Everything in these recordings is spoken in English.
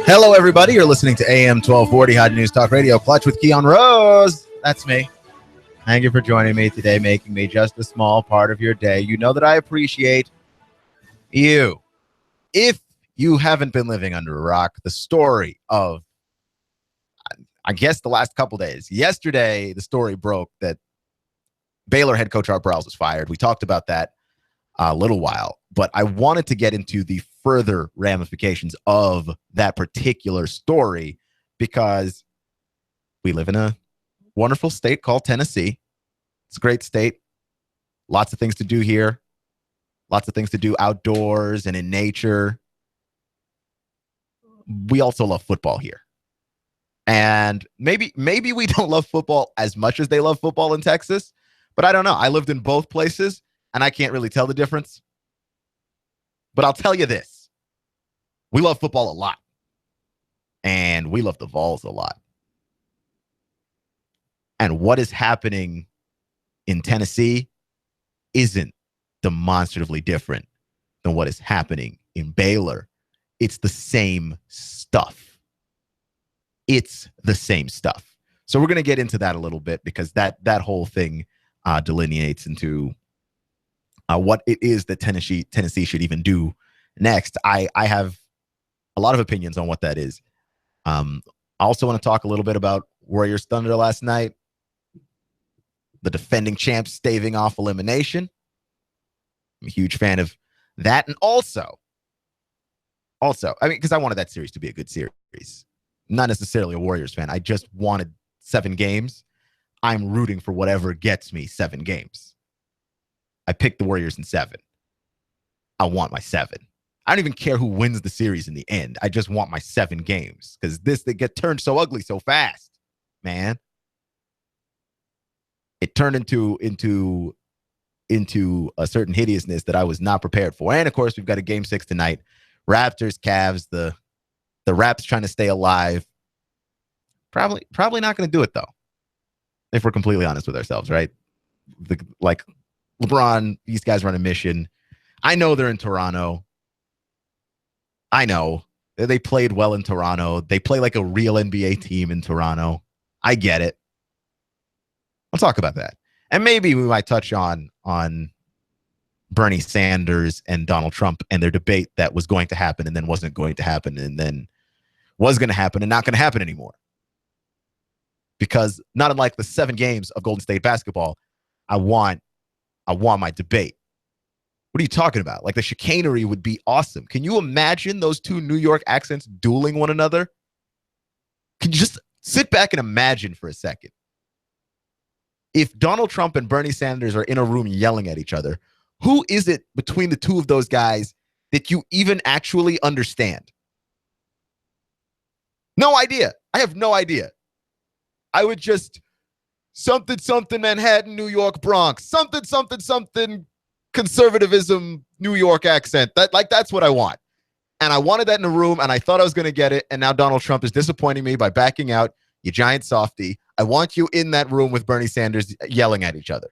Hello, everybody. You're listening to AM 1240 Hot News Talk Radio, Clutch with Keon Rose. That's me. Thank you for joining me today, making me just a small part of your day. You know that I appreciate you. If you haven't been living under a rock, the story of, I guess, the last couple days. Yesterday, the story broke that Baylor head coach Art Briles was fired. We talked about that a little while, but I wanted to get into the further ramifications of that particular story because we live in a wonderful state called Tennessee. It's a great state. Lots of things to do here. Lots of things to do outdoors and in nature. We also love football here. And maybe we don't love football as much as they love football in Texas, but I don't know. I lived in both places, and I can't really tell the difference. But I'll tell you this. We love football a lot. And we love the Vols a lot. And what is happening in Tennessee isn't demonstratively different than what is happening in Baylor. It's the same stuff. It's the same stuff. So we're going to get into that a little bit because that whole thing delineates into what it is that Tennessee should even do next. I have a lot of opinions on what that is. I also want to talk a little bit about Warriors Thunder last night. The defending champs staving off elimination. I'm a huge fan of that. And also, I mean, because I wanted that series to be a good series. Not necessarily a Warriors fan. I just wanted 7 games. I'm rooting for whatever gets me 7 games. I picked the Warriors in 7. I want my 7. I don't even care who wins the series in the end. I just want my 7 games because they get turned so ugly so fast, man. It turned into a certain hideousness that I was not prepared for. And of course, we've got a game 6 tonight. Raptors, Cavs, the Raps trying to stay alive. Probably not going to do it though. If we're completely honest with ourselves, right? Like LeBron, these guys run a mission. I know they're in Toronto. I know they played well in Toronto. They play like a real NBA team in Toronto. I get it. I'll talk about that. And maybe we might touch on Bernie Sanders and Donald Trump and their debate that was going to happen and then wasn't going to happen and then was going to happen and not going to happen anymore. Because not unlike the 7 games of Golden State basketball, I want my debate. What are you talking about? Like the chicanery would be awesome. Can you imagine those 2 New York accents dueling one another? Can you just sit back and imagine for a second? If Donald Trump and Bernie Sanders are in a room yelling at each other, who is it between the 2 of those guys that you even actually understand? No idea. I have no idea. I would just something Manhattan, New York, Bronx, something conservatism, New York accent. That's what I want. And I wanted that in a room, and I thought I was going to get it, and now Donald Trump is disappointing me by backing out, you giant softy. I want you in that room with Bernie Sanders yelling at each other.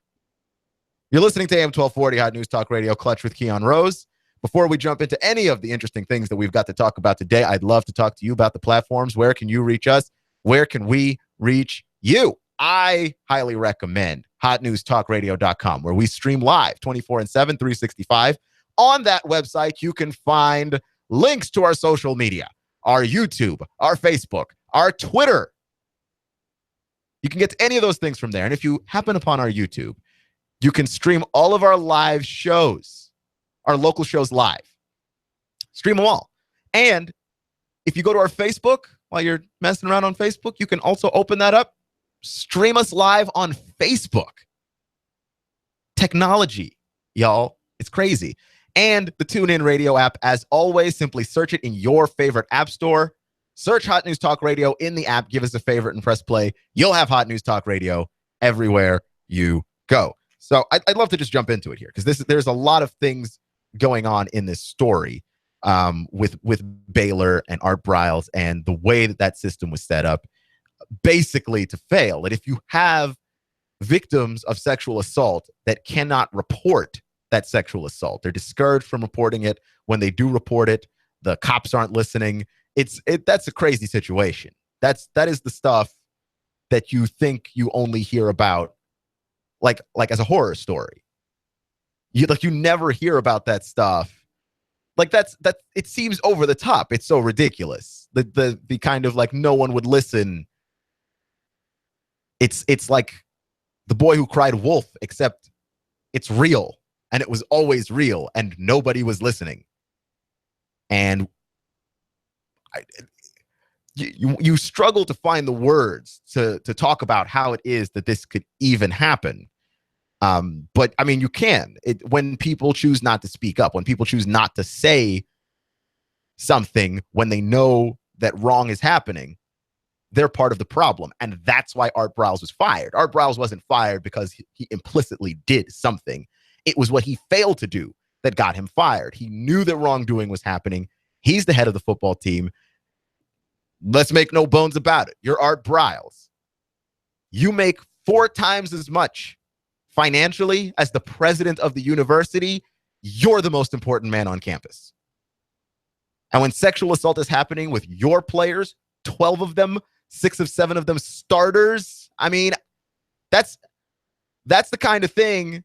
You're listening to AM 1240 Hot News Talk Radio, Clutch with Keon Rose. Before we jump into any of the interesting things that we've got to talk about today, I'd love to talk to you about the platforms. Where can you reach us? Where can we reach you? I highly recommend hotnewstalkradio.com, where we stream live 24/7, 365. On that website, you can find links to our social media, our YouTube, our Facebook, our Twitter. You can get to any of those things from there. And if you happen upon our YouTube, you can stream all of our live shows, our local shows live. Stream them all. And if you go to our Facebook, while you're messing around on Facebook, you can also open that up. Stream us live on Facebook. Technology, y'all. It's crazy. And the TuneIn Radio app, as always, simply search it in your favorite app store. Search Hot News Talk Radio in the app. Give us a favorite and press play. You'll have Hot News Talk Radio everywhere you go. So I'd love to just jump into it here because there's a lot of things going on in this story with Baylor and Art Briles and the way that system was set up basically to fail. That if you have victims of sexual assault that cannot report that sexual assault. They're discouraged from reporting it. When they do report it, the cops aren't listening. That's a crazy situation. That is the stuff that you think you only hear about like as a horror story. You never hear about that stuff. Like that it seems over the top. It's so ridiculous. The kind of like no one would listen. It's like The Boy Who Cried Wolf, except it's real and it was always real and nobody was listening. And you struggle to find the words to talk about how it is that this could even happen. But I mean, you can. When people choose not to speak up, when people choose not to say something when they know that wrong is happening, they're part of the problem. And that's why Art Briles was fired. Art Briles wasn't fired because he implicitly did something. It was what he failed to do that got him fired. He knew that wrongdoing was happening. He's the head of the football team. Let's make no bones about it. You're Art Briles. You make 4 times as much financially as the president of the university. You're the most important man on campus. And when sexual assault is happening with your players, 12 of them, 6 of 7 of them starters, I mean, that's the kind of thing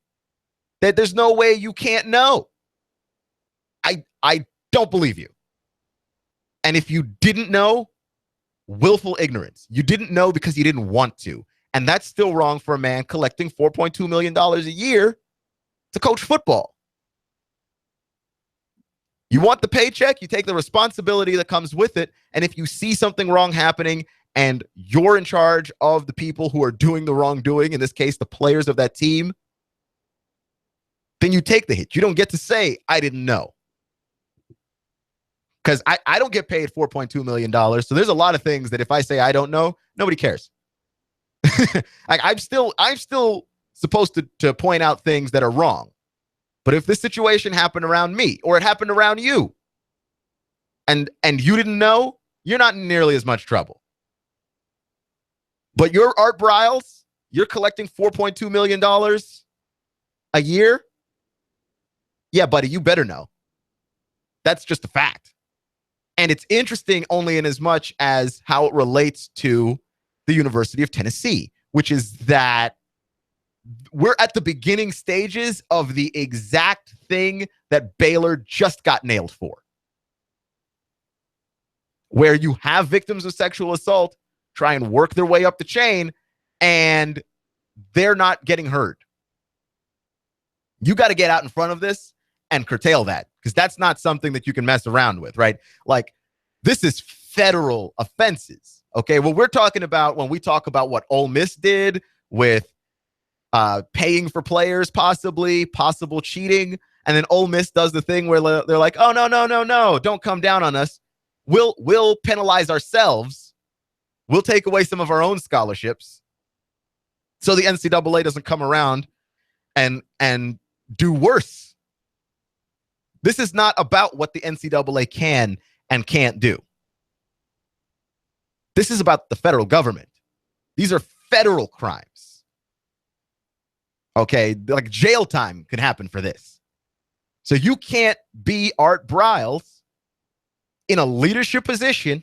that there's no way you can't know. I don't believe you. And if you didn't know, willful ignorance. You didn't know because you didn't want to. And that's still wrong for a man collecting $4.2 million a year to coach football. You want the paycheck, you take the responsibility that comes with it. And if you see something wrong happening and you're in charge of the people who are doing the wrongdoing, in this case, the players of that team, then you take the hit. You don't get to say, I didn't know. Because I don't get paid $4.2 million. So there's a lot of things that if I say I don't know, nobody cares. I'm still supposed to point out things that are wrong. But if this situation happened around me or it happened around you and you didn't know, you're not in nearly as much trouble. But you're Art Briles, you're collecting $4.2 million a year. Yeah, buddy, you better know. That's just a fact. And it's interesting only in as much as how it relates to the University of Tennessee, which is that we're at the beginning stages of the exact thing that Baylor just got nailed for. Where you have victims of sexual assault try and work their way up the chain and they're not getting heard. You got to get out in front of this and curtail that, because that's not something that you can mess around with, right? Like, this is federal offenses, okay? What we're talking about when we talk about what Ole Miss did with paying for players, possible cheating, and then Ole Miss does the thing where they're like, oh, no, don't come down on us. We'll penalize ourselves. We'll take away some of our own scholarships so the NCAA doesn't come around and do worse. This is not about what the NCAA can and can't do. This is about the federal government. These are federal crimes. Okay, like jail time could happen for this. So you can't be Art Briles in a leadership position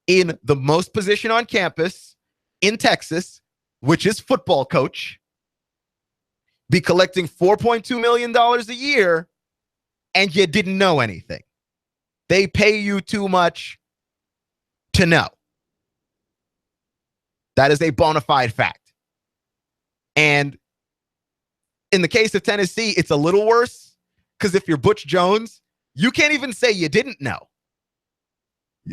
in the most position on campus in Texas, which is football coach, be collecting $4.2 million a year, and you didn't know anything. They pay you too much to know. That is a bona fide fact. And in the case of Tennessee, it's a little worse, because if you're Butch Jones, you can't even say you didn't know.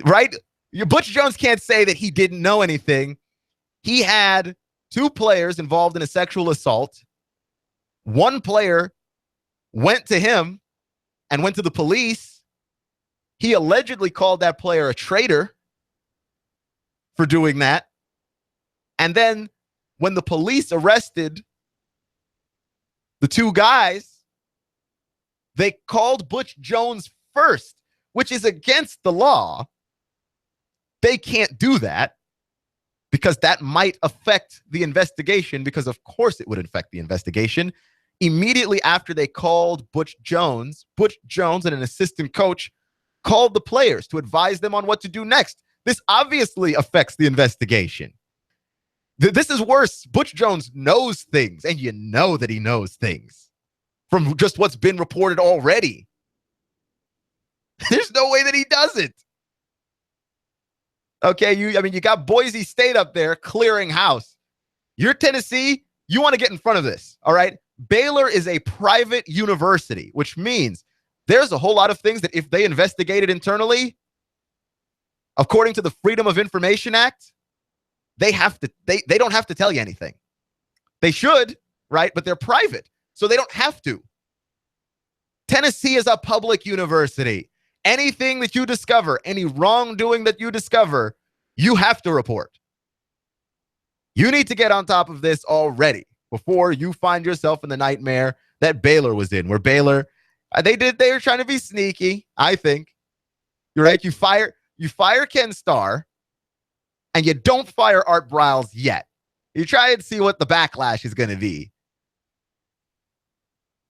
Right? Your Butch Jones can't say that he didn't know anything. He had 2 players involved in a sexual assault. One player went to him and went to the police. He allegedly called that player a traitor for doing that. And then when the police arrested the 2 guys, they called Butch Jones first, which is against the law. They can't do that because that might affect the investigation, because of course it would affect the investigation. immediately after they called Butch Jones and an assistant coach called the players to advise them on what to do next. This obviously affects the investigation. This is worse. Butch Jones knows things, and you know that he knows things from just what's been reported already. There's no way that he doesn't. Okay, you got Boise State up there clearing house. You're Tennessee, you want to get in front of this, all right? Baylor is a private university, which means there's a whole lot of things that if they investigated internally, according to the Freedom of Information Act, they don't have to tell you anything. They should, right? But they're private, so they don't have to. Tennessee is a public university. Anything that you discover, any wrongdoing that you discover, you have to report. You need to get on top of this already before you find yourself in the nightmare that Baylor was in, where Baylor, they were trying to be sneaky, I think. You're right. You fire Ken Starr, and you don't fire Art Briles yet. You try and see what the backlash is going to be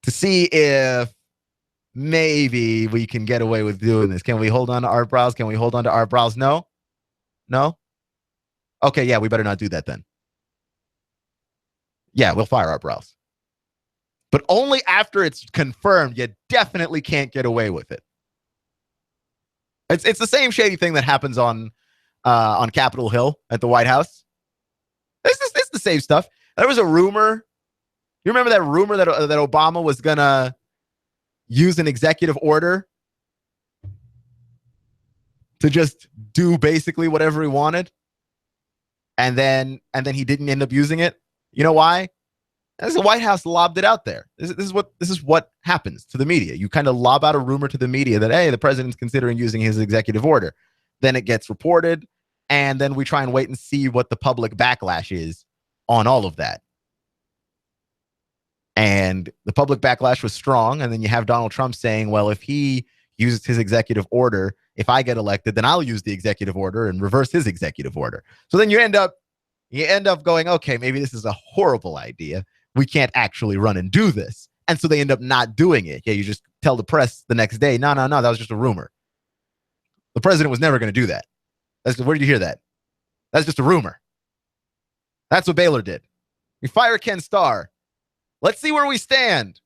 to see if maybe we can get away with doing this. Can we hold on to Art Briles? No? Okay, yeah, we better not do that then. Yeah, we'll fire Art Briles. But only after it's confirmed. You definitely can't get away with it. It's the same shady thing that happens on Capitol Hill at the White House. It's the same stuff. There was a rumor. You remember that rumor that Obama was going to use an executive order to just do basically whatever he wanted? And then he didn't end up using it. You know why? As the White House lobbed it out there. This is what happens to the media. You kind of lob out a rumor to the media that, hey, the president's considering using his executive order. Then it gets reported, and then we try and wait and see what the public backlash is on all of that. And the public backlash was strong, and then you have Donald Trump saying, well, if he uses his executive order, if I get elected, then I'll use the executive order and reverse his executive order. So then you end up going, okay, maybe this is a horrible idea. We can't actually run and do this. And so they end up not doing it. Yeah, you just tell the press the next day, no, that was just a rumor. The president was never going to do that. Where did you hear that? That's just a rumor. That's what Baylor did. We fire Ken Starr. Let's see where we stand.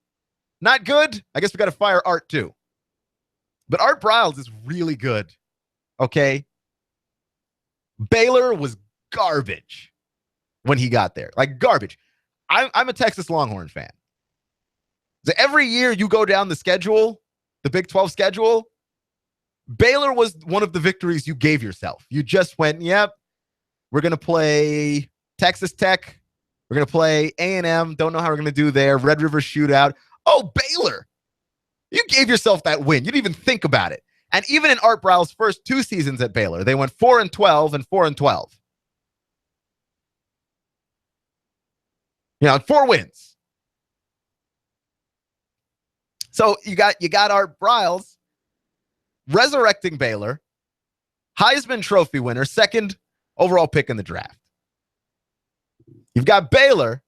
Not good? I guess we got to fire Art too. But Art Briles is really good. Okay? Baylor was garbage when he got there. Like garbage. I'm a Texas Longhorn fan. So every year you go down the schedule, the Big 12 schedule, Baylor was one of the victories you gave yourself. You just went, yep, we're going to play Texas Tech. We're going to play A&M. Don't know how we're going to do there. Red River Shootout. Oh, Baylor. You gave yourself that win. You didn't even think about it. And even in Art Briles' first 2 seasons at Baylor, they went 4-12 and 4-12. 4 wins. So you got Art Briles resurrecting Baylor, Heisman Trophy winner, 2nd overall pick in the draft. You've got Baylor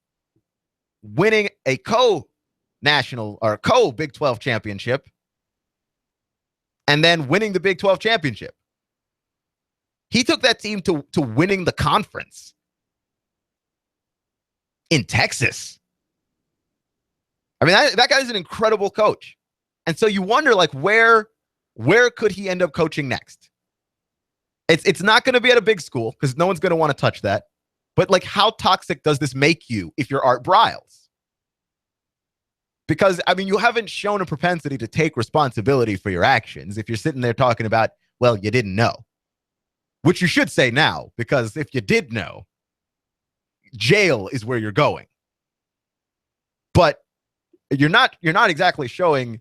winning a co-national or co-Big 12 championship and then winning the Big 12 championship. He took that team to winning the conference in Texas. I mean, that guy's an incredible coach. And so you wonder, like, where could he end up coaching next? It's not going to be at a big school because no one's going to want to touch that. But, like, how toxic does this make you if you're Art Briles? Because, I mean, you haven't shown a propensity to take responsibility for your actions if you're sitting there talking about, well, you didn't know. Which you should say now, because if you did know, jail is where you're going. But you're not exactly showing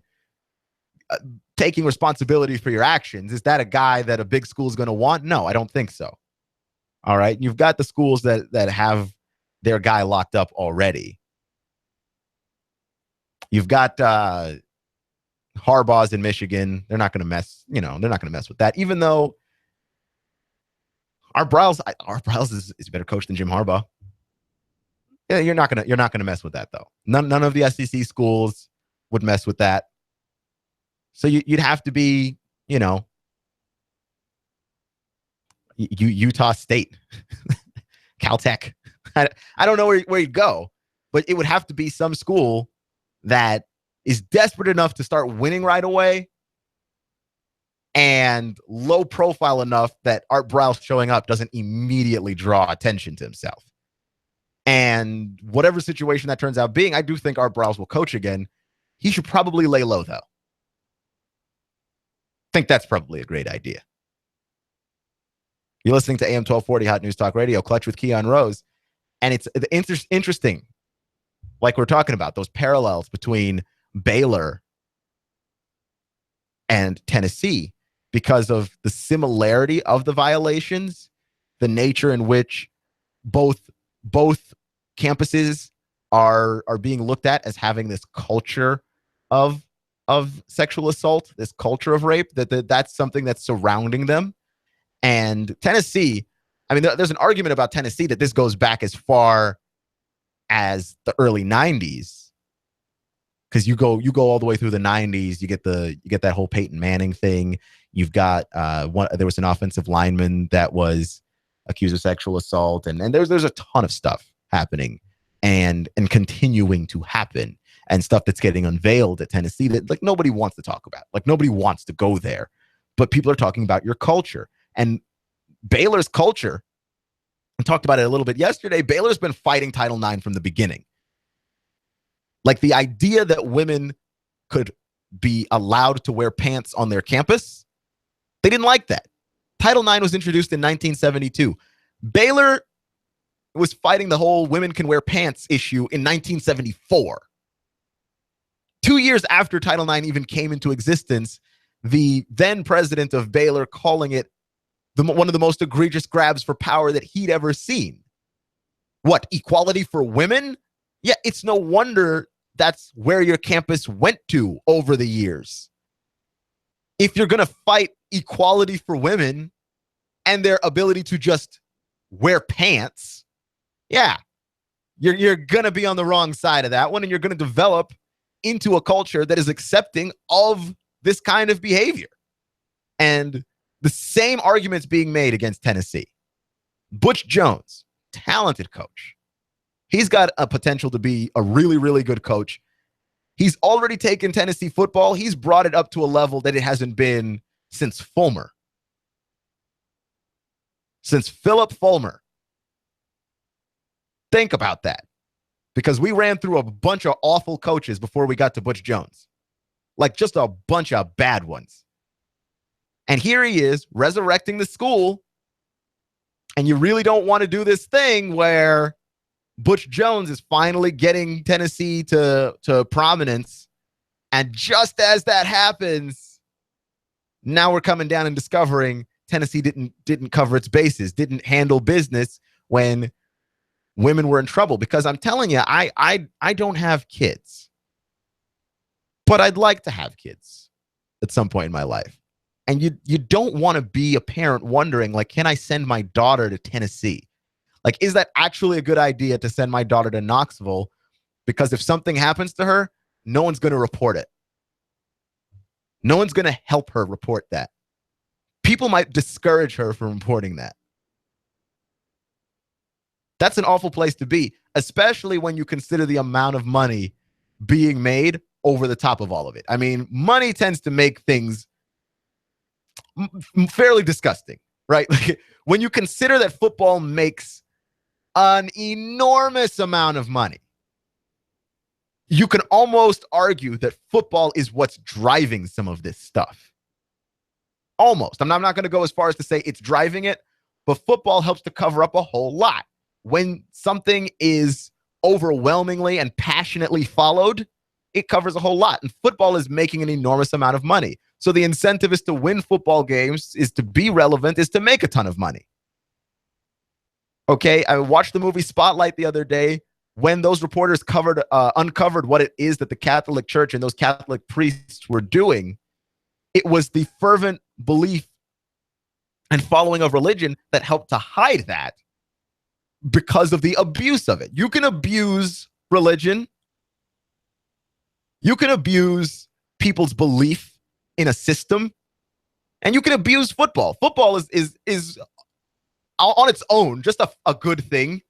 taking responsibility for your actions. Is that a guy that a big school is going to want? No, I don't think so. All right. You've got the schools that have their guy locked up already. You've got Harbaugh's in Michigan. They're not going to mess, they're not going to mess with that, even though Art Briles is a better coach than Jim Harbaugh. Yeah, you're not gonna mess with that though. None of the SEC schools would mess with that. So you'd have to be, Utah State, Caltech. I don't know where you'd go, but it would have to be some school that is desperate enough to start winning right away and low profile enough that Art Briles showing up doesn't immediately draw attention to himself. And whatever situation that turns out being, I do think Art Briles will coach again. He should probably lay low, though. I think that's probably a great idea. You're listening to AM 1240 Hot News Talk Radio, Clutch with Keon Rose. And it's interesting, like we're talking about, those parallels between Baylor and Tennessee because of the similarity of the violations, the nature in which both campuses are being looked at as having this culture of sexual assault, this culture of rape, that's something that's surrounding them. And Tennessee, I mean, there's an argument about Tennessee that this goes back as far as the early 90s. Because you go all the way through the 90s, you get that whole Peyton Manning thing. You've got there was an offensive lineman that was accused of sexual assault, and there's a ton of stuff happening and continuing to happen, and stuff that's getting unveiled at Tennessee that like nobody wants to talk about. Like nobody wants to go there, but people are talking about your culture and Baylor's culture. I talked about it a little bit yesterday. Baylor's been fighting Title IX from the beginning. Like the idea that women could be allowed to wear pants on their campus, they didn't like that. Title IX was introduced in 1972. Baylor was fighting the whole women can wear pants issue in 1974. 2 years after Title IX even came into existence, the then president of Baylor calling it one of the most egregious grabs for power that he'd ever seen. What, equality for women? Yeah, it's no wonder that's where your campus went to over the years. If you're going to fight equality for women and their ability to just wear pants, yeah, you're going to be on the wrong side of that one, and you're going to develop into a culture that is accepting of this kind of behavior. And the same arguments being made against Tennessee. Butch Jones, talented coach. He's got a potential to be a really, really good coach. He's already taken Tennessee football. He's brought it up to a level that it hasn't been since Fulmer. Since Philip Fulmer. Think about that. Because we ran through a bunch of awful coaches before we got to Butch Jones. Like just a bunch of bad ones. And here he is resurrecting the school. And you really don't want to do this thing where Butch Jones is finally getting Tennessee to prominence. And just as that happens, now we're coming down and discovering Tennessee didn't cover its bases, didn't handle business when women were in trouble. Because I'm telling you, I don't have kids, but I'd like to have kids at some point in my life. And you don't want to be a parent wondering, like, can I send my daughter to Tennessee? Like, is that actually a good idea to send my daughter to Knoxville? Because if something happens to her, no one's going to report it. No one's going to help her report that. People might discourage her from reporting that. That's an awful place to be, especially when you consider the amount of money being made over the top of all of it. I mean, money tends to make things fairly disgusting, right? Like, when you consider that football makes an enormous amount of money, you can almost argue that football is what's driving some of this stuff. Almost. I'm not going to go as far as to say it's driving it, but football helps to cover up a whole lot. When something is overwhelmingly and passionately followed, it covers a whole lot. And football is making an enormous amount of money. So the incentive is to win football games, is to be relevant, is to make a ton of money. Okay, I watched the movie Spotlight the other day. When those reporters uncovered what it is that the Catholic Church and those Catholic priests were doing, it was the fervent belief and following of religion that helped to hide that. because of the abuse of it. You can abuse religion. You can abuse people's belief in a system, and you can abuse football. Football is on its own just a good thing.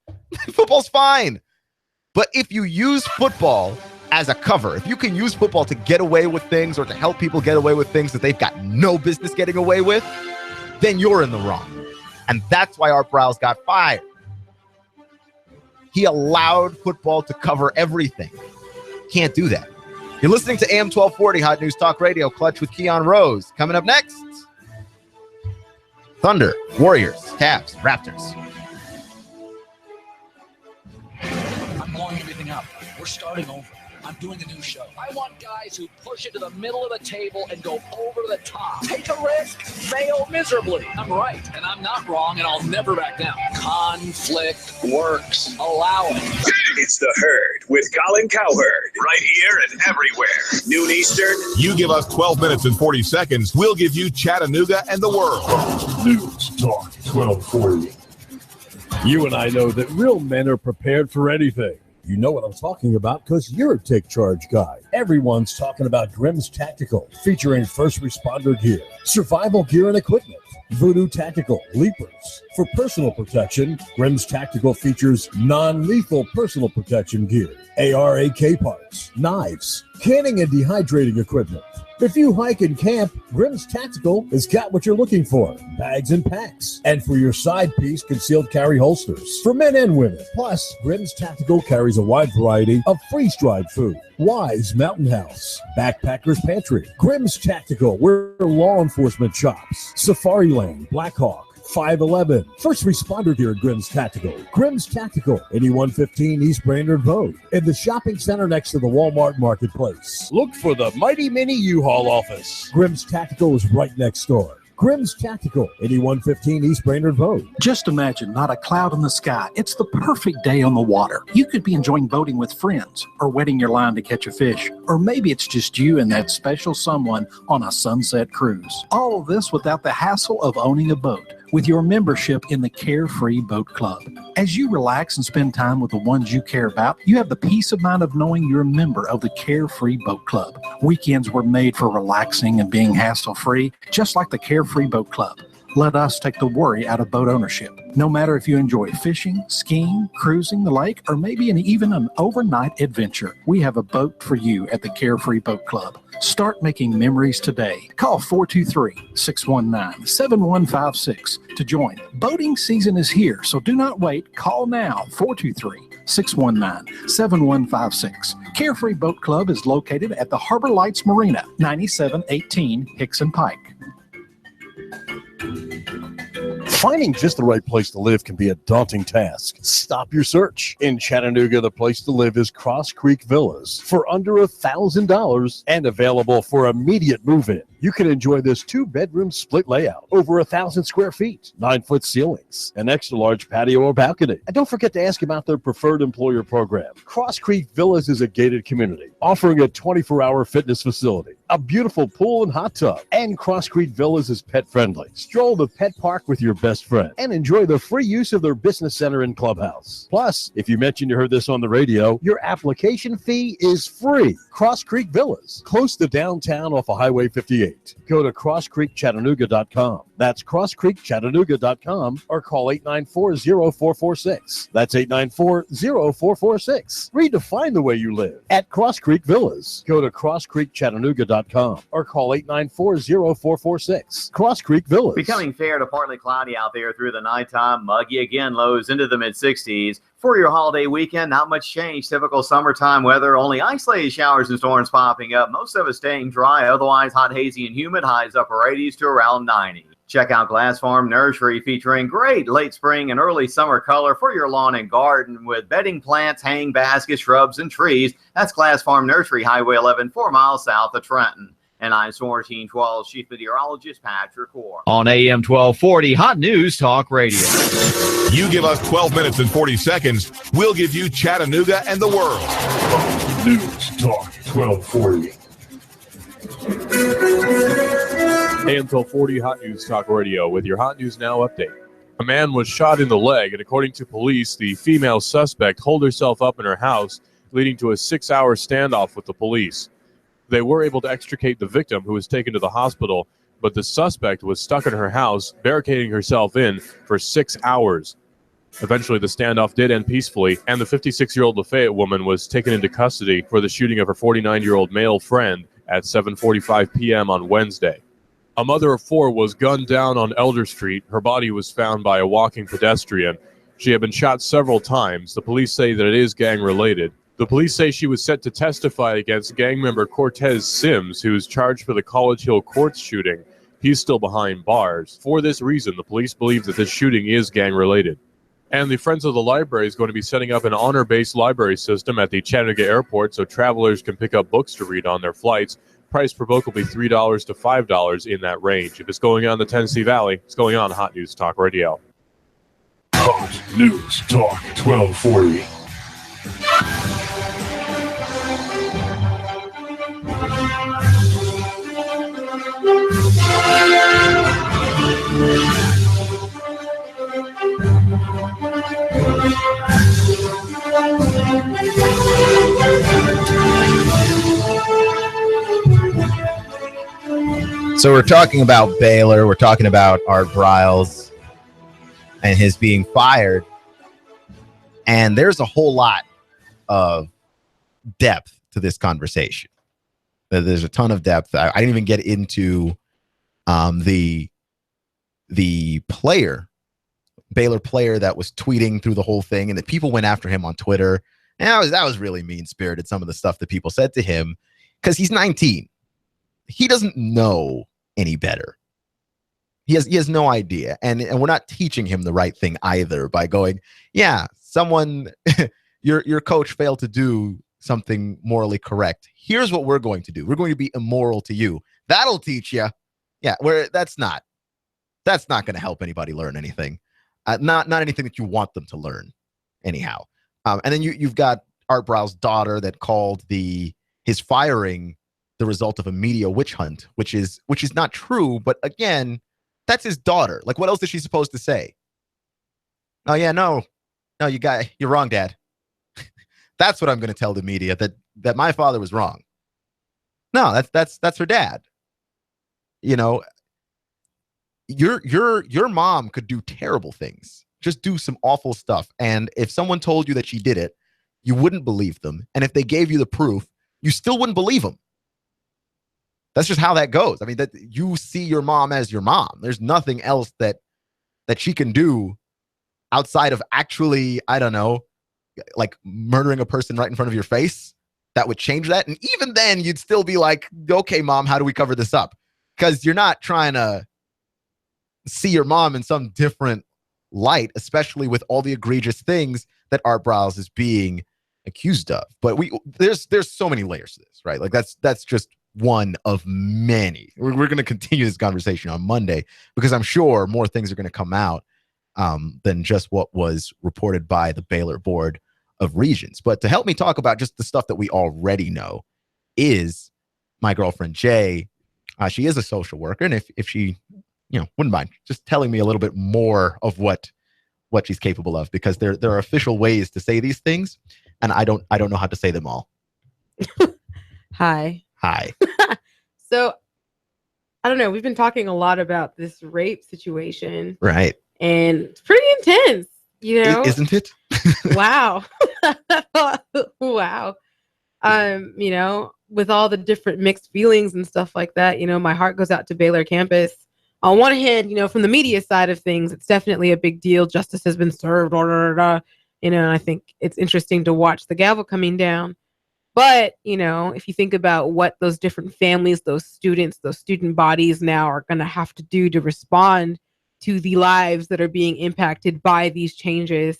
Football's fine. But if you use football as a cover, if you can use football to get away with things or to help people get away with things that they've got no business getting away with, then you're in the wrong. And that's why Art Briles got fired. He allowed football to cover everything. Can't do that. You're listening to AM 1240 Hot News Talk Radio, Clutch with Keon Rose. Coming up next, Thunder, Warriors, Cavs, Raptors. I'm blowing everything up. We're starting over. I'm doing a new show. I want guys who push it to the middle of the table and go over the top. Take a risk, fail miserably. I'm right, and I'm not wrong, and I'll never back down. Conflict works. Allow it. It's The Herd with Colin Cowherd. Right here and everywhere. Noon Eastern. You give us 12 minutes and 40 seconds. We'll give you Chattanooga and the world. News Talk 1240. You and I know that real men are prepared for anything. You know what I'm talking about because you're a Take Charge guy. Everyone's talking about Grimm's Tactical, featuring first responder gear, survival gear and equipment, Voodoo Tactical, Leapers. For personal protection, Grimm's Tactical features non-lethal personal protection gear, AR/AK parts, knives, canning and dehydrating equipment. If you hike and camp, Grimm's Tactical has got what you're looking for, bags and packs. And for your side piece, concealed carry holsters for men and women. Plus, Grimm's Tactical carries a wide variety of freeze-dried food. Wise Mountain House, Backpacker's Pantry, Grimm's Tactical, where law enforcement shops, Safari Lane, Blackhawk, 511. First responder gear at Grimm's Tactical. Grimm's Tactical, 8115 East Brainerd Road, in the shopping center next to the Walmart Marketplace. Look for the Mighty Mini U-Haul office. Grimm's Tactical is right next door. Grimm's Tactical, 8115 East Brainerd Road. Just imagine not a cloud in the sky. It's the perfect day on the water. You could be enjoying boating with friends or wetting your line to catch a fish. Or maybe it's just you and that special someone on a sunset cruise. All of this without the hassle of owning a boat with your membership in the Carefree Boat Club. As you relax and spend time with the ones you care about, you have the peace of mind of knowing you're a member of the Carefree Boat Club. Weekends were made for relaxing and being hassle-free, just like the Carefree Boat Club. Let us take the worry out of boat ownership. No matter if you enjoy fishing, skiing, cruising the lake, or maybe even an overnight adventure, we have a boat for you at the Carefree Boat Club. Start making memories today. Call 423-619-7156 to join. Boating season is here, so do not wait. Call now, 423-619-7156. Carefree Boat Club is located at the Harbor Lights Marina, 9718 Hickson Pike. Finding just the right place to live can be a daunting task. Stop your search. In Chattanooga, the place to live is Cross Creek Villas for under $1,000 and available for immediate move-in. You can enjoy this 2-bedroom split layout, over 1,000 square feet, 9-foot ceilings, an extra large patio or balcony. And don't forget to ask about their preferred employer program. Cross Creek Villas is a gated community, offering a 24-hour fitness facility, a beautiful pool and hot tub, and Cross Creek Villas is pet-friendly. Stroll the pet park with your best friend and enjoy the free use of their business center and clubhouse. Plus, if you mention you heard this on the radio, your application fee is free. Cross Creek Villas, close to downtown off of Highway 58. Go to crosscreekchattanooga.com. That's crosscreekchattanooga.com or call 894-0446. That's 894-0446. Redefine the way you live at Cross Creek Villas. Go to crosscreekchattanooga.com or call 894-0446. Cross Creek Villas. Becoming fair to partly cloudy out there through the nighttime. Muggy again, lows into the mid-60s. For your holiday weekend, not much change. Typical summertime weather, only isolated showers and storms popping up. Most of it staying dry, otherwise hot, hazy, and humid. Highs upper 80s to around 90. Check out Glass Farm Nursery, featuring great late spring and early summer color for your lawn and garden with bedding plants, hanging baskets, shrubs, and trees. That's Glass Farm Nursery, Highway 11, 4 miles south of Trenton. And I'm 1412 Chief Meteorologist Patrick Orr. On AM 1240, Hot News Talk Radio. You give us 12 minutes and 40 seconds, we'll give you Chattanooga and the world. News Talk 1240. AM 1240 Hot News Talk Radio with your Hot News Now update. A man was shot in the leg, and according to police, the female suspect holed herself up in her house, leading to a 6-hour standoff with the police. They were able to extricate the victim, who was taken to the hospital, but the suspect was stuck in her house, barricading herself in for 6 hours. Eventually, the standoff did end peacefully, and the 56-year-old Lafayette woman was taken into custody for the shooting of her 49-year-old male friend at 7:45 p.m. on Wednesday. A mother of 4 was gunned down on Elder Street. Her body was found by a walking pedestrian. She had been shot several times. The police say that it is gang-related. The police say she was set to testify against gang member Cortez Sims, who is charged for the College Hill Courts shooting. He's still behind bars. For this reason, the police believe that this shooting is gang-related. And the Friends of the Library is going to be setting up an honor-based library system at the Chattanooga airport so travelers can pick up books to read on their flights. Price per book will be $3 to $5 in that range. If it's going on in the Tennessee Valley, it's going on Hot News Talk Radio. Hot News Talk 1240. So we're talking about Baylor. We're talking about Art Briles and his being fired. And there's a whole lot of depth to this conversation. There's a ton of depth. I didn't even get into the player, Baylor player that was tweeting through the whole thing, and that people went after him on Twitter. And that was really mean-spirited, some of the stuff that people said to him, because he's 19. He doesn't know any better. He has no idea. And we're not teaching him the right thing either by going, yeah, someone, your coach failed to do something morally correct. Here's what we're going to do. We're going to be immoral to you. That'll teach you. Yeah, that's not going to help anybody learn anything. Not anything that you want them to learn anyhow. And then you've got Art Briles' daughter that called his firing the result of a media witch hunt, which is not true. But again, that's his daughter. Like, what else is she supposed to say? Oh yeah, no, you're wrong, Dad. That's what I'm going to tell the media, that my father was wrong. No, that's her dad. You know, your mom could do terrible things, just do some awful stuff. And if someone told you that she did it, you wouldn't believe them. And if they gave you the proof, you still wouldn't believe them. That's just how that goes. I mean, that you see your mom as your mom. There's nothing else that she can do outside of actually, I don't know, like murdering a person right in front of your face that would change that. And even then you'd still be like, okay, Mom, how do we cover this up? Because you're not trying to see your mom in some different light, especially with all the egregious things that Art Briles is being accused of. But there's so many layers to this, right? Like that's just one of many. We're going to continue this conversation on Monday because I'm sure more things are going to come out than just what was reported by the Baylor Board of Regents. But to help me talk about just the stuff that we already know is my girlfriend Jay. She is a social worker, and if she, wouldn't mind just telling me a little bit more of what she's capable of, because there are official ways to say these things, and I don't know how to say them all. Hi. So, I don't know. We've been talking a lot about this rape situation. Right. And it's pretty intense, Isn't it? Wow. Wow. With all the different mixed feelings and stuff like that, my heart goes out to Baylor campus. On one hand, from the media side of things, it's definitely a big deal. Justice has been served, and I think it's interesting to watch the gavel coming down. But, if you think about what those different families, those students, those student bodies now are going to have to do to respond to the lives that are being impacted by these changes,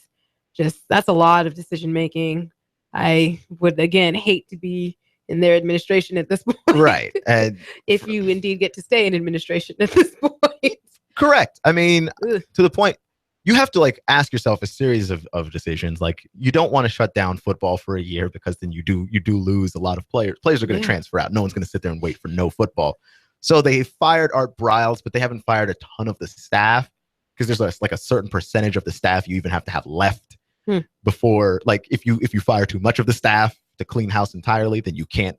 that's a lot of decision making. I would, again, hate to be in their administration at this point. Right. And if you indeed get to stay in administration at this point. Correct. I mean, to the point, you have to ask yourself a series of decisions. Like, you don't want to shut down football for a year, because then you do lose a lot of players. Players are going to transfer out. No one's going to sit there and wait for no football. So they fired Art Briles, but they haven't fired a ton of the staff, because there's like a certain percentage of the staff you even have to have left before, like if you fire too much of the staff to clean house entirely, then you can't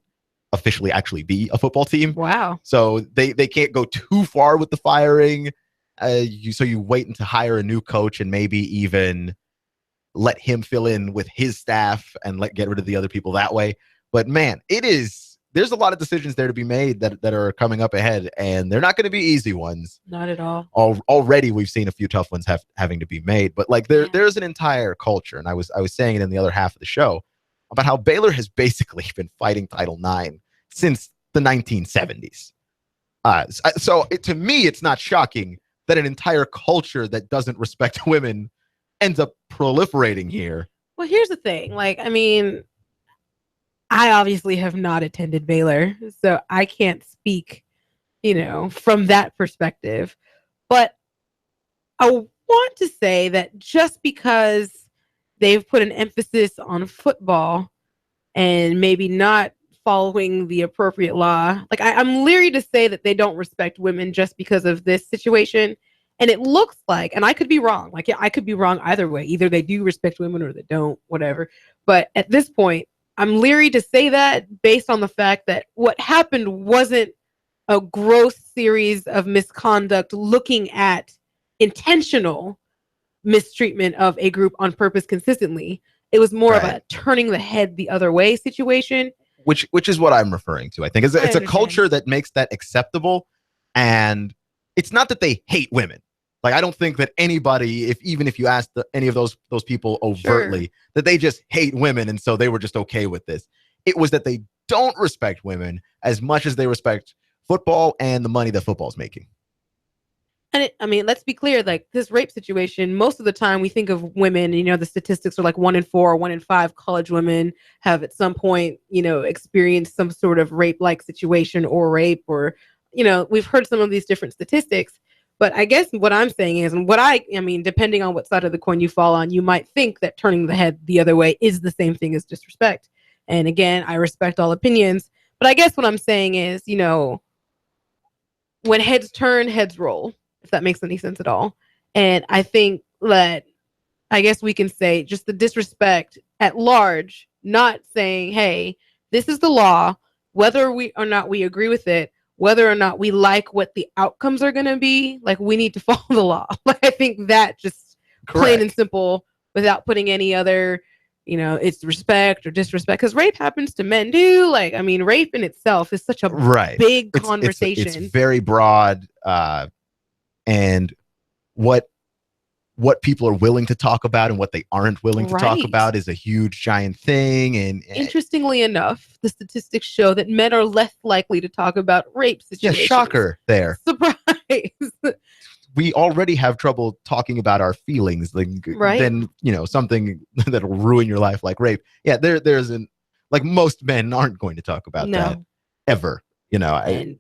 officially actually be a football team. Wow. So they can't go too far with the firing. So you wait until hire a new coach and maybe even let him fill in with his staff and get rid of the other people that way. But man, there's a lot of decisions there to be made that are coming up ahead, and they're not going to be easy ones. Not at all. Already we've seen a few tough ones having to be made, but like there's an entire culture. And I was saying it in the other half of the show about how Baylor has basically been fighting Title IX since the 1970s. So to me, it's not shocking that an entire culture that doesn't respect women ends up proliferating here. Well, here's the thing. Like, I mean, I obviously have not attended Baylor, so I can't speak, from that perspective. But I want to say that just because they've put an emphasis on football and maybe not following the appropriate law, like I'm leery to say that they don't respect women just because of this situation. And it looks like, and I could be wrong, like I could be wrong either way. Either they do respect women or they don't, whatever. But at this point, I'm leery to say that based on the fact that what happened wasn't a gross series of misconduct looking at intentional mistreatment of a group on purpose consistently. It was more of a turning the head the other way situation. Which is what I'm referring to. I think it's a culture that makes that acceptable. And it's not that they hate women. Like, I don't think that anybody, even if you ask any of those people overtly, that they just hate women and so they were just okay with this. It was that they don't respect women as much as they respect football and the money that football's making. And let's be clear, like this rape situation, most of the time we think of women, the statistics are like 1 in 4 or 1 in 5 college women have at some point, experienced some sort of rape-like situation or rape, or, we've heard some of these different statistics. But I guess what I'm saying is, and depending on what side of the coin you fall on, you might think that turning the head the other way is the same thing as disrespect. And again, I respect all opinions. But I guess what I'm saying is, when heads turn, heads roll, if that makes any sense at all. And I think that, I guess we can say just the disrespect at large, not saying, hey, this is the law, whether or not we agree with it, whether or not we like what the outcomes are going to be, like we need to follow the law. Like I think that just plain and simple, without putting any other, it's respect or disrespect, because rape happens to men too. Like, rape in itself is such a big conversation. It's very broad. And what people are willing to talk about and what they aren't willing to talk about is a huge, giant thing. And interestingly enough, the statistics show that men are less likely to talk about rape situations. Yeah, shocker there. Surprise. We already have trouble talking about our feelings, then something that'll ruin your life like rape. Yeah, there's most men aren't going to talk about that ever. And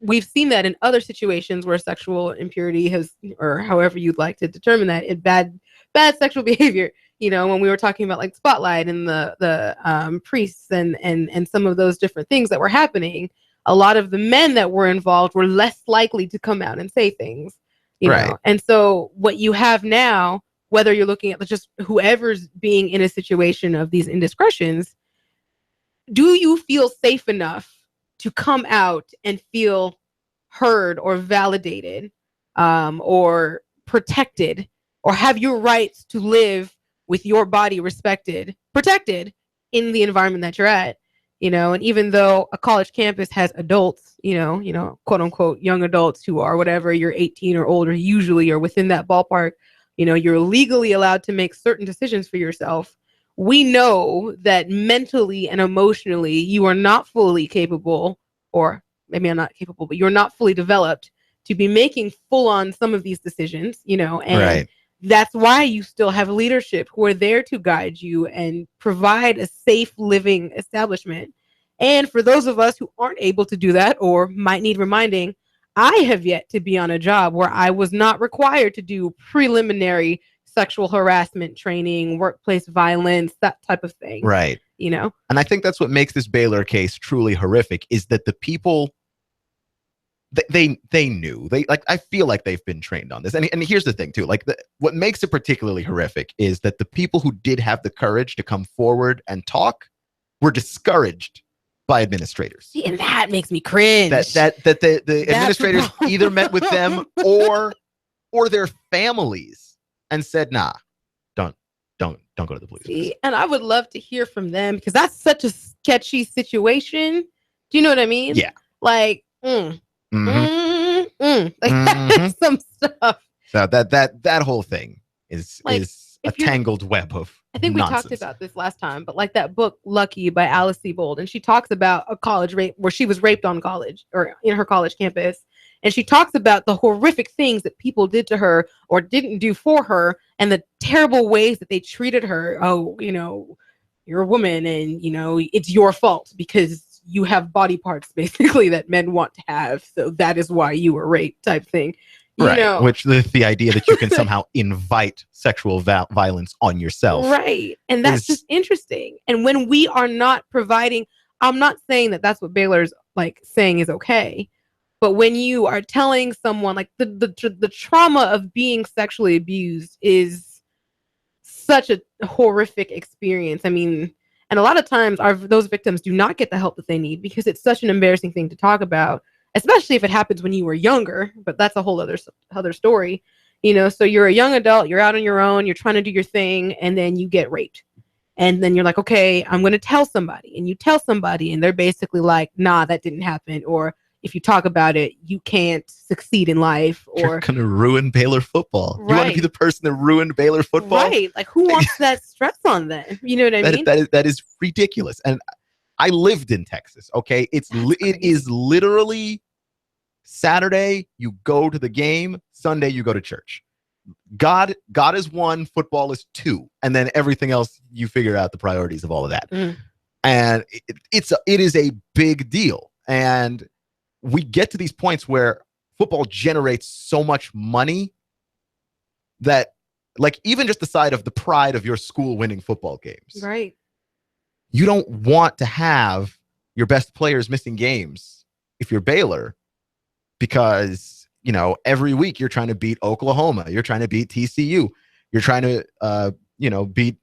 we've seen that in other situations where sexual impurity or however you'd like to determine that, bad sexual behavior. When we were talking about like Spotlight and the priests and some of those different things that were happening, a lot of the men that were involved were less likely to come out and say things. You know? And so what you have now, whether you're looking at just whoever's being in a situation of these indiscretions, do you feel safe enough to come out and feel heard or validated, or protected, or have your rights to live with your body protected in the environment that you're at? And even though a college campus has adults, quote unquote, young adults who are whatever, you're 18 or older, usually, or within that ballpark, you're legally allowed to make certain decisions for yourself. We know that mentally and emotionally, you are not fully capable, or maybe I'm not capable, but you're not fully developed to be making full on some of these decisions, and that's why you still have leadership who are there to guide you and provide a safe living establishment. And for those of us who aren't able to do that or might need reminding, I have yet to be on a job where I was not required to do preliminary sexual harassment training, workplace violence, that type of thing. Right. And I think that's what makes this Baylor case truly horrific, is that the people they knew. I feel like they've been trained on this. And here's the thing too, what makes it particularly horrific is that the people who did have the courage to come forward and talk were discouraged by administrators. See, and that makes me cringe. That the administrators either met with them or their families and said, nah, don't go to the police. See, and I would love to hear from them because that's such a sketchy situation. Do you know what I mean? Yeah. Like, some stuff. So that whole thing is a if you're- tangled web of I think we nonsense. talked about this last time, but like that book Lucky by Alice Sebold, and she talks about a college rape where she was raped on college or in her college campus. And she talks about the horrific things that people did to her or didn't do for her and the terrible ways that they treated her. Oh, you know, you're a woman and, you know, it's your fault because you have body parts basically that men want to have. So that is why you were raped type thing. You Right. know? Which the idea that you can somehow invite sexual violence on yourself. Right. And that's just interesting. And when we are not providing, I'm not saying that that's what Baylor's like saying is okay. But when you are telling someone like the trauma of being sexually abused is such a horrific experience. I mean, and a lot of times those victims do not get the help that they need because it's such an embarrassing thing to talk about, especially if it happens when you were younger. But that's a whole other story, you know. So you're a young adult, you're out on your own, you're trying to do your thing, and then you get raped. And then you're like, okay, I'm going to tell somebody. And you tell somebody, and they're basically like, nah, that didn't happen. Or if you talk about it, you can't succeed in life. Or you're going to ruin Baylor football. Right. You want to be the person that ruined Baylor football? Right. Like, who wants that stress on them? You know what I mean? That is ridiculous. And I lived in Texas, okay? It is literally Saturday, you go to the game. Sunday, you go to church. God is one, football is two. And then everything else, you figure out the priorities of all of that. Mm. And it is a big deal. And we get to these points where football generates so much money that, like, even just the side of the pride of your school winning football games. Right. You don't want to have your best players missing games if you're Baylor because, you know, every week you're trying to beat Oklahoma. You're trying to beat TCU. You're trying to, beat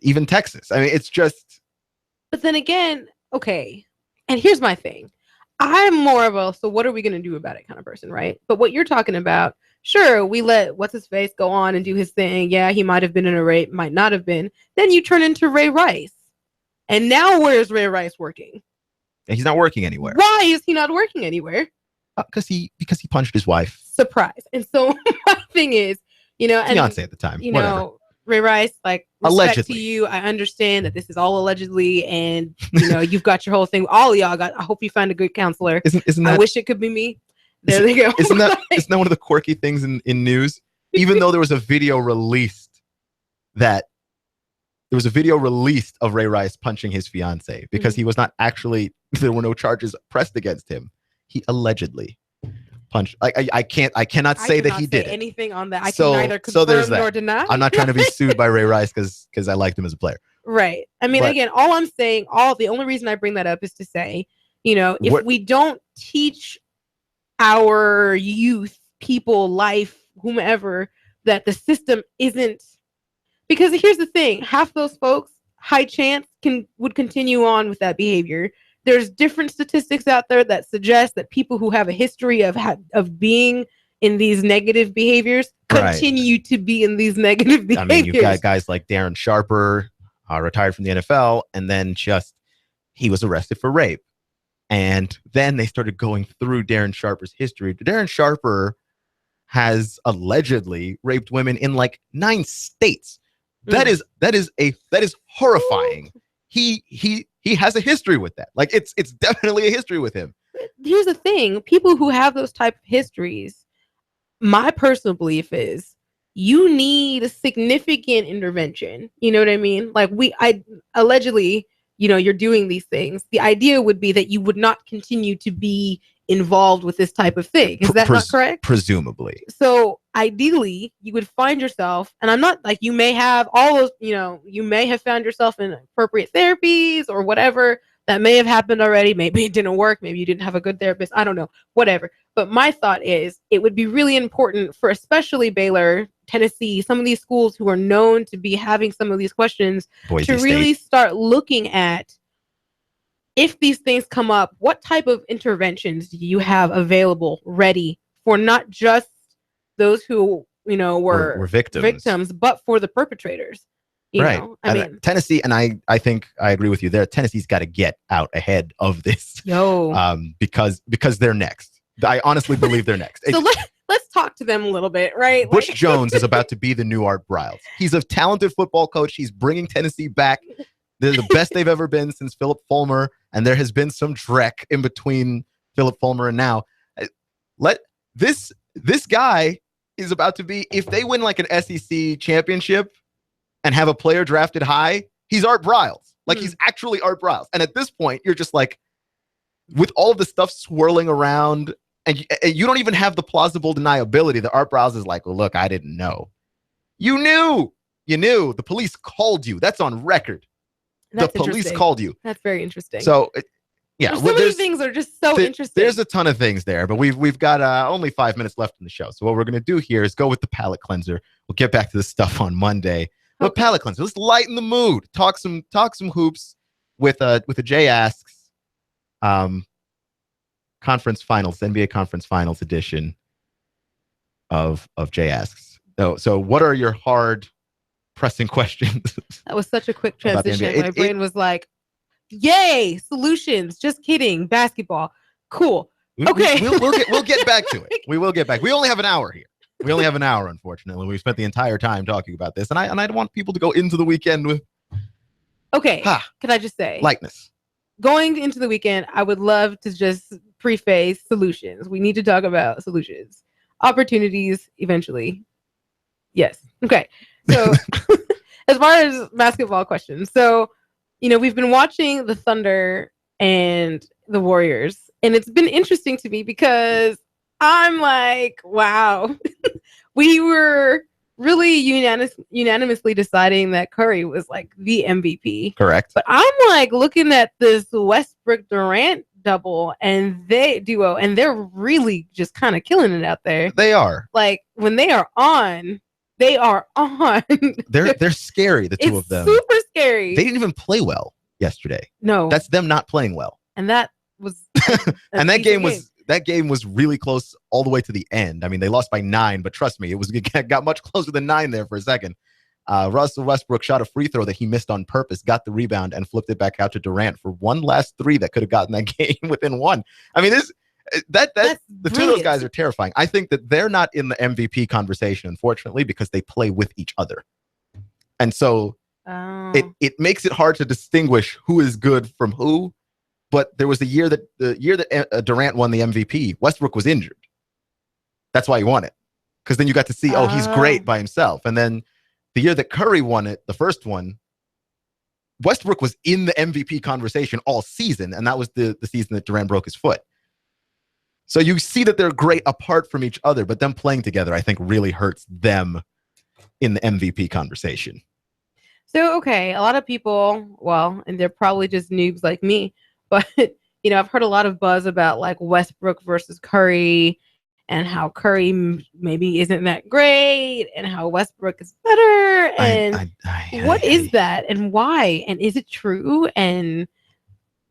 even Texas. I mean, it's just. But then again, okay. And here's my thing. I'm more of a, so what are we going to do about it kind of person, right? But what you're talking about, sure, we let what's-his-face go on and do his thing. Yeah, he might have been in a rape, might not have been. Then you turn into Ray Rice. And now where's Ray Rice working? He's not working anywhere. Why is he not working anywhere? Because he punched his wife. Surprise. And so my thing is, you know, and fiance at the time. You Whatever. know, Ray Rice, like, respect Allegedly. to you. I understand that this is all allegedly, and you know, you've got your whole thing. All of y'all got. I hope you find a good counselor. Isn't that? I wish it could be me. There they go. Isn't that one of the quirky things in news? Even though there was a video released of Ray Rice punching his fiance because he was not actually. There were no charges pressed against him. He allegedly punched. I cannot say that he did anything on that. I So- can neither so there's confirm that. nor deny. I'm not trying to be sued by Ray Rice because I liked him as a player. Right. I mean, But- again, all I'm saying, the only reason I bring that up is to say, you know, if we don't teach our youth, people, life, whomever, that the system isn't, because here's the thing, half those folks, high chance, would continue on with that behavior. There's different statistics out there that suggest that people who have a history of being in these negative behaviors continue to be in these negative behaviors. I mean, you've got guys like Darren Sharper, retired from the NFL, and then he was arrested for rape. And then they started going through Darren Sharper's history. Darren Sharper has allegedly raped women in like 9 states. That is horrifying. He has a history with that. Like it's definitely a history with him. Here's the thing: people who have those type of histories, my personal belief is you need a significant intervention. You know what I mean? Like I allegedly, you know, you're doing these things. The idea would be that you would not continue to be involved with this type of thing. Is that not correct? Presumably. So ideally, you would find yourself, and I'm not like, you may have all those, you know, you may have found yourself in appropriate therapies or whatever, That may have happened already. Maybe it didn't work. Maybe you didn't have a good therapist. I don't know. Whatever. But my thought is it would be really important for especially Baylor, Tennessee, some of these schools who are known to be having some of these questions Boise to really start looking at, if these things come up, what type of interventions do you have available ready for not just those who, were victims, but for the perpetrators? You know? I mean, Tennessee, and I think I agree with you there. Tennessee's got to get out ahead of this. Because they're next. I honestly believe they're next. So let's talk to them a little bit, right? Butch Jones is about to be the new Art Briles. He's a talented football coach. He's bringing Tennessee back. They're the best they've ever been since Philip Fulmer, and there has been some dreck in between Philip Fulmer and now. This guy is about to be, if they win like an SEC championship and have a player drafted high, he's Art Briles. Like he's actually Art Briles. And at this point, you're just like, with all of the stuff swirling around, and you don't even have the plausible deniability that Art Briles is like, well, look, I didn't know. You knew. The police called you. That's on record. That's the police called you. That's very interesting. So, yeah. So many things are just so interesting. There's a ton of things there, but we've got only 5 minutes left in the show. So what we're going to do here is go with the palate cleanser. We'll get back to this stuff on Monday. But palate cleanser, let's lighten the mood. Talk some hoops with a Jay Asks conference finals, NBA conference finals edition of Jay Asks. So what are your hard pressing questions? That was such a quick transition. My brain was like, yay, solutions. Just kidding. Basketball. Cool. Okay. We'll get back to it. We will get back. We only have an hour here. We only have an hour, unfortunately. We spent the entire time talking about this. And I want people to go into the weekend with can I just say lightness. Going into the weekend, I would love to just preface solutions. We need to talk about solutions. Opportunities eventually. Yes. Okay. So as far as basketball questions, so we've been watching the Thunder and the Warriors, and it's been interesting to me because I'm like, wow, we were really unanimously deciding that Curry was like the MVP. Correct. But I'm like looking at this Westbrook Durant double and duo, and they're really just kind of killing it out there. They are. Like when they are on. They are on. They're scary, the two of them. Super scary. They didn't even play well yesterday. No. That's them not playing well. And that was and that game was really close all the way to the end. I mean, they lost by 9, but trust me, it got much closer than 9 there for a second. Russell Westbrook shot a free throw that he missed on purpose, got the rebound, and flipped it back out to Durant for one last 3 that could have gotten that game within 1. I mean, the two of those guys are terrifying. I think that they're not in the MVP conversation, unfortunately, because they play with each other. And so it makes it hard to distinguish who is good from who. But there was the year that Durant won the MVP, Westbrook was injured. That's why he won it. Because then you got to see, he's great by himself. And then the year that Curry won it, the first one, Westbrook was in the MVP conversation all season. And that was the season that Durant broke his foot. So you see that they're great apart from each other, but them playing together, I think, really hurts them in the MVP conversation. So, okay, a lot of people, and they're probably just noobs like me, but, I've heard a lot of buzz about like Westbrook versus Curry and how Curry maybe isn't that great and how Westbrook is better. And what is that and why? And is it true? And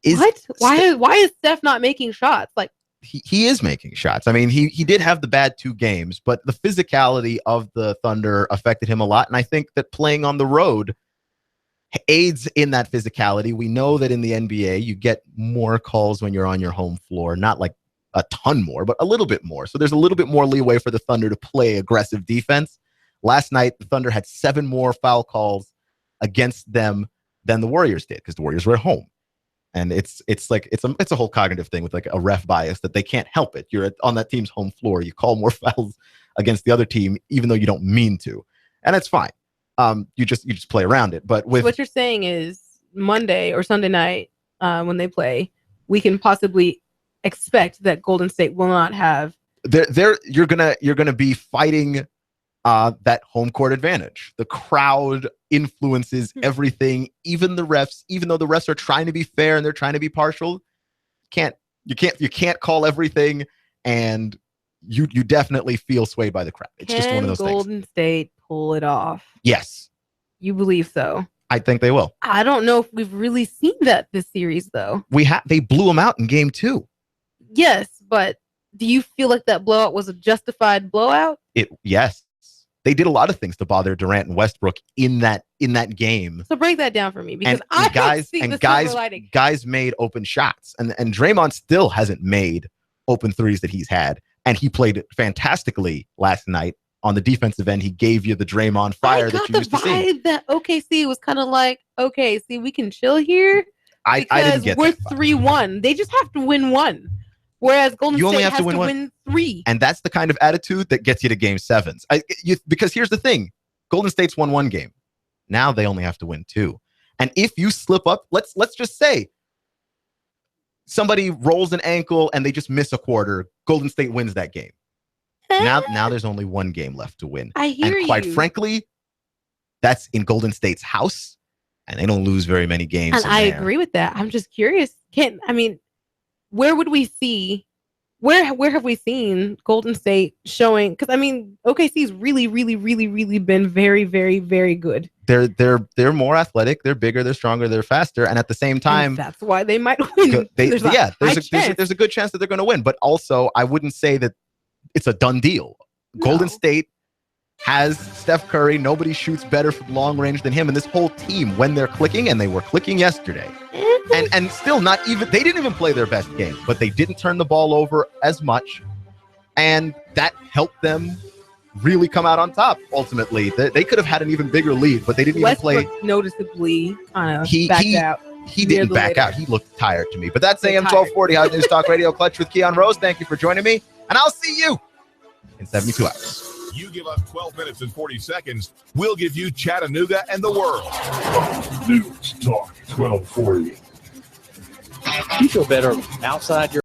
why is Steph not making shots? Like, he is making shots. I mean, he did have the bad 2 games, but the physicality of the Thunder affected him a lot. And I think that playing on the road aids in that physicality. We know that in the NBA, you get more calls when you're on your home floor, not like a ton more, but a little bit more. So there's a little bit more leeway for the Thunder to play aggressive defense. Last night, the Thunder had 7 more foul calls against them than the Warriors did because the Warriors were at home. And it's a whole cognitive thing with like a ref bias that they can't help it. You're on that team's home floor. You call more fouls against the other team, even though you don't mean to. And it's fine. You just play around it. But with what you're saying is Monday or Sunday night when they play, we can possibly expect that Golden State will not have. You're gonna be fighting that home court advantage. The crowd influences everything, even the refs, even though the refs are trying to be fair and they're trying to be partial. You can't call everything, and you definitely feel swayed by the crowd. It's just one of those things. Golden State pull it off? Yes. You believe so? I think they will. I don't know if we've really seen that this series, though. They blew them out in game 2. Yes, but do you feel like that blowout was a justified blowout? Yes. They did a lot of things to bother Durant and Westbrook in that game. So break that down for me, because guys made open shots, and Draymond still hasn't made open threes that he's had, and he played fantastically last night on the defensive end. He gave you the Draymond fire that you used to see. I got the vibe that OKC was kind of like, okay, see, we can chill here. I didn't get we're that vibe. 3-1. They just have to win 1. Whereas Golden State has to win 3. And that's the kind of attitude that gets you to game 7s. Because here's the thing. Golden State's won 1 game. Now they only have to win 2. And if you slip up, let's just say somebody rolls an ankle and they just miss a quarter, Golden State wins that game. Now there's only 1 game left to win. I hear you. And quite frankly, that's in Golden State's house, and they don't lose very many games. And I agree with that. I'm just curious. Where would we see? Where have we seen Golden State showing? Because OKC's really, really, really, really been very, very, very good. They're more athletic. They're bigger. They're stronger. They're faster. And at the same time, and that's why they might win. There's a good chance that they're going to win. But also, I wouldn't say that it's a done deal. No. Golden State has Steph Curry. Nobody shoots better from long range than him. And this whole team, when they're clicking, and they were clicking yesterday, and still they didn't even play their best game, but they didn't turn the ball over as much. And that helped them really come out on top. Ultimately, they could have had an even bigger lead, but they didn't even play. Noticeably kind of backed out. He didn't back out. He looked tired to me. But that's AM 1240 Hot News Talk Radio Clutch with Keon Rose. Thank you for joining me, and I'll see you in 72 hours. You give us 12 minutes and 40 seconds, we'll give you Chattanooga and the world. News Talk 1240. You feel better outside your